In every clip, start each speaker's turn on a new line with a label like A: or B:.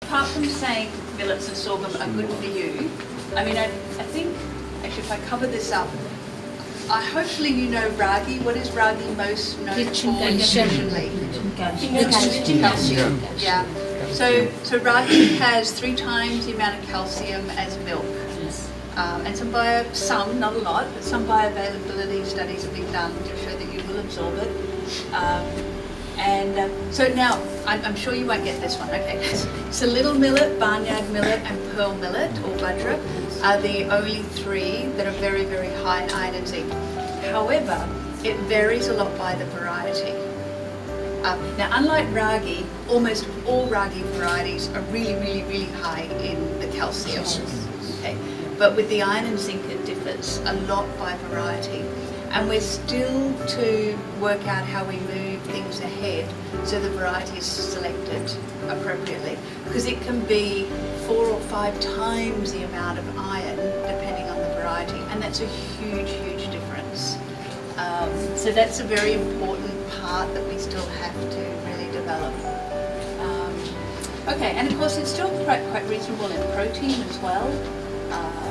A: Apart from saying millets and sorghum are good for you, I mean, I think, actually if I cover this up, hopefully you know ragi. What is ragi most known for nutritionally? Calcium. Yeah. So ragi has 3 times the amount of calcium as milk. And some, not a lot, but some bioavailability studies have been done to show that you will absorb it. So now, I'm sure you won't get this one, okay. So little millet, barnyard millet and pearl millet, or bajra, are the only 3 that are very, very high in iron and zinc. However, it varies a lot by the variety. Now, unlike ragi, almost all ragi varieties are really, really, really high in the calcium. Okay. But with the iron and zinc, it differs a lot by variety. And we're still to work out how we move things ahead so the variety is selected appropriately. Because it can be 4 or 5 times the amount of iron depending on the variety. And that's a huge, huge difference. So that's a very important part that we still have to really develop. Okay, and of course it's still quite reasonable in protein as well.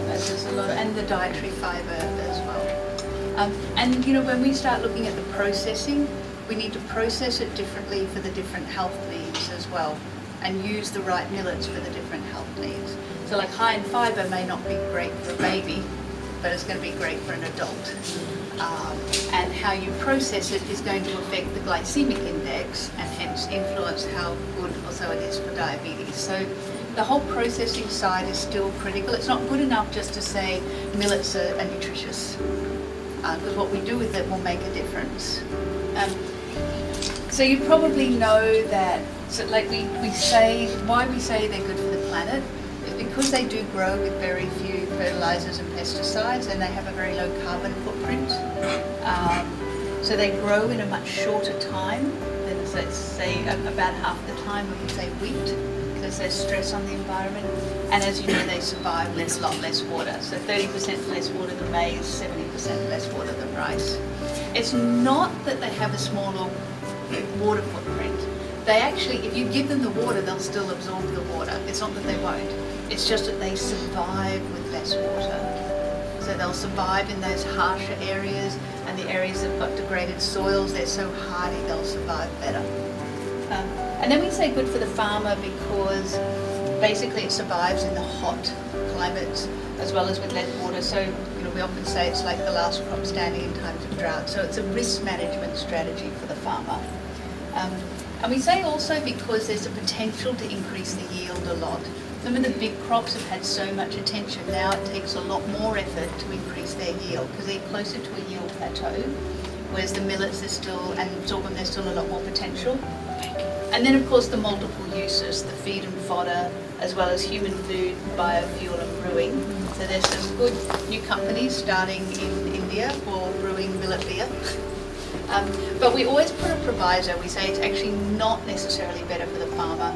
A: As there's a lot, and the dietary fibre as well. And you know, when we start looking at the processing, we need to process it differently for the different health needs as well, and use the right millets for the different health needs. So like high in fibre may not be great for a baby, but it's going to be great for an adult. And how you process it is going to affect the glycemic index and hence influence how good also it is for diabetes. So the whole processing side is still critical. It's not good enough just to say millets are nutritious, because what we do with it will make a difference. So you probably know that, so like we say, why we say they're good for the planet is because they do grow with very few fertilizers and pesticides, and they have a very low carbon footprint. So they grow in a much shorter time than, let's say, about half the time of, say, wheat, because there's stress on the environment. And as you know, they survive with a lot less water. So 30% less water than maize, 70% less water than rice. It's not that they have a smaller water footprint. They actually, if you give them the water, they'll still absorb the water. It's not that they won't. It's just that they survive with less water. So they'll survive in those harsher areas, and the areas that have got degraded soils, they're so hardy, they'll survive better. And then we say good for the farmer because basically it survives in the hot climates as well as with less water. So, you know, we often say it's like the last crop standing in times of drought. So it's a risk management strategy for the farmer. And we say also because there's a potential to increase the yield a lot. Some of the big crops have had so much attention. Now it takes a lot more effort to increase their yield because they're closer to a yield plateau, whereas the millets are still, and sorghum, there's still a lot more potential. And then of course the multiple uses, the feed and fodder, as well as human food, biofuel and brewing. So there's some good new companies starting in India for brewing millet beer. But we always put a proviso. We say it's actually not necessarily better for the farmer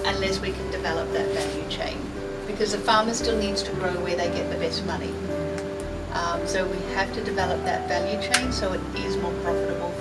A: unless we can develop that value chain, because the farmer still needs to grow where they get the best money. So we have to develop that value chain so it is more profitable